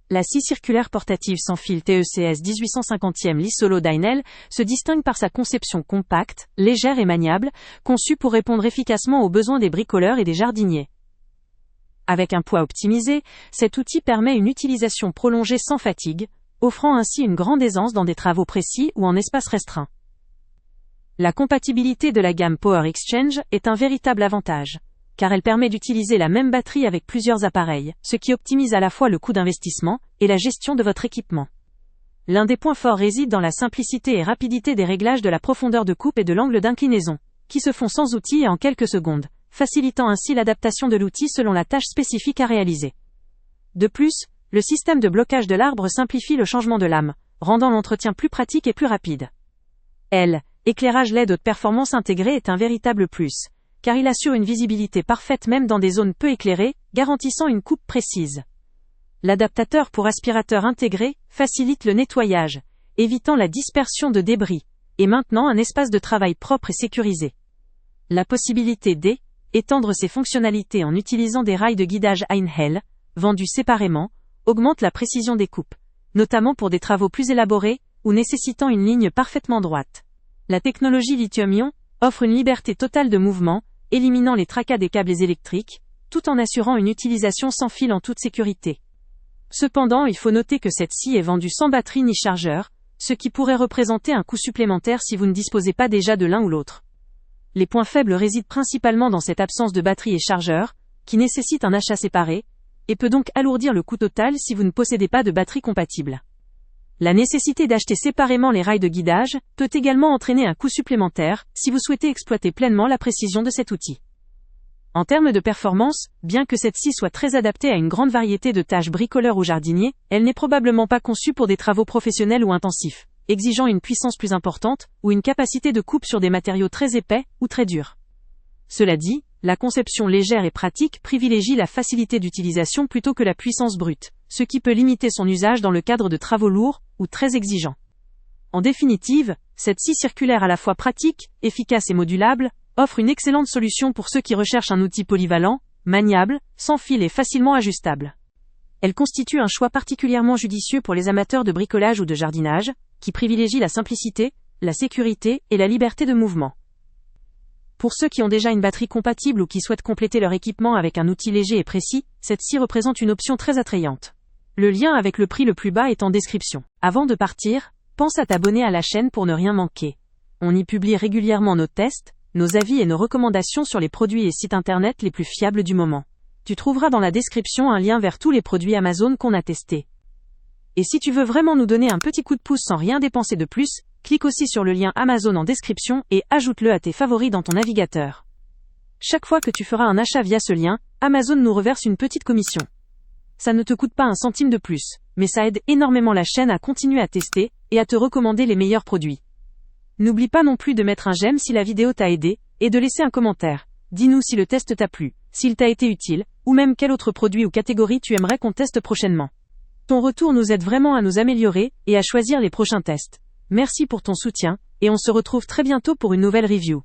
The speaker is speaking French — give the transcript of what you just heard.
La scie circulaire portative sans fil TECS 1850e Lee Solo Dynel se distingue par sa conception compacte, légère et maniable, conçue pour répondre efficacement aux besoins des bricoleurs et des jardiniers. Avec un poids optimisé, cet outil permet une utilisation prolongée sans fatigue, offrant ainsi une grande aisance dans des travaux précis ou en espace restreint. La compatibilité de la gamme Power Exchange est un véritable avantage, car elle permet d'utiliser la même batterie avec plusieurs appareils, ce qui optimise à la fois le coût d'investissement et la gestion de votre équipement. L'un des points forts réside dans la simplicité et rapidité des réglages de la profondeur de coupe et de l'angle d'inclinaison, qui se font sans outil et en quelques secondes, facilitant ainsi l'adaptation de l'outil selon la tâche spécifique à réaliser. De plus, le système de blocage de l'arbre simplifie le changement de lame, rendant l'entretien plus pratique et plus rapide. Éclairage LED haute performance intégré est un véritable plus, car il assure une visibilité parfaite même dans des zones peu éclairées, garantissant une coupe précise. L'adaptateur pour aspirateur intégré facilite le nettoyage, évitant la dispersion de débris, et maintenant un espace de travail propre et sécurisé. La possibilité d'étendre ses fonctionnalités en utilisant des rails de guidage Einhell, vendus séparément, augmente la précision des coupes, notamment pour des travaux plus élaborés ou nécessitant une ligne parfaitement droite. La technologie lithium-ion offre une liberté totale de mouvement, éliminant les tracas des câbles électriques, tout en assurant une utilisation sans fil en toute sécurité. Cependant, il faut noter que cette scie est vendue sans batterie ni chargeur, ce qui pourrait représenter un coût supplémentaire si vous ne disposez pas déjà de l'un ou l'autre. Les points faibles résident principalement dans cette absence de batterie et chargeur, qui nécessite un achat séparé, et peut donc alourdir le coût total si vous ne possédez pas de batterie compatible. La nécessité d'acheter séparément les rails de guidage peut également entraîner un coût supplémentaire si vous souhaitez exploiter pleinement la précision de cet outil. En termes de performance, bien que cette scie soit très adaptée à une grande variété de tâches bricoleurs ou jardiniers, elle n'est probablement pas conçue pour des travaux professionnels ou intensifs, exigeant une puissance plus importante ou une capacité de coupe sur des matériaux très épais ou très durs. Cela dit, la conception légère et pratique privilégie la facilité d'utilisation plutôt que la puissance brute, ce qui peut limiter son usage dans le cadre de travaux lourds ou très exigeants. En définitive, cette scie circulaire à la fois pratique, efficace et modulable, offre une excellente solution pour ceux qui recherchent un outil polyvalent, maniable, sans fil et facilement ajustable. Elle constitue un choix particulièrement judicieux pour les amateurs de bricolage ou de jardinage, qui privilégient la simplicité, la sécurité et la liberté de mouvement. Pour ceux qui ont déjà une batterie compatible ou qui souhaitent compléter leur équipement avec un outil léger et précis, cette scie représente une option très attrayante. Le lien avec le prix le plus bas est en description. Avant de partir, pense à t'abonner à la chaîne pour ne rien manquer. On y publie régulièrement nos tests, nos avis et nos recommandations sur les produits et sites internet les plus fiables du moment. Tu trouveras dans la description un lien vers tous les produits Amazon qu'on a testés. Et si tu veux vraiment nous donner un petit coup de pouce sans rien dépenser de plus, clique aussi sur le lien Amazon en description et ajoute-le à tes favoris dans ton navigateur. Chaque fois que tu feras un achat via ce lien, Amazon nous reverse une petite commission. Ça ne te coûte pas un centime de plus, mais ça aide énormément la chaîne à continuer à tester et à te recommander les meilleurs produits. N'oublie pas non plus de mettre un j'aime si la vidéo t'a aidé et de laisser un commentaire. Dis-nous si le test t'a plu, s'il t'a été utile, ou même quel autre produit ou catégorie tu aimerais qu'on teste prochainement. Ton retour nous aide vraiment à nous améliorer et à choisir les prochains tests. Merci pour ton soutien, et on se retrouve très bientôt pour une nouvelle review.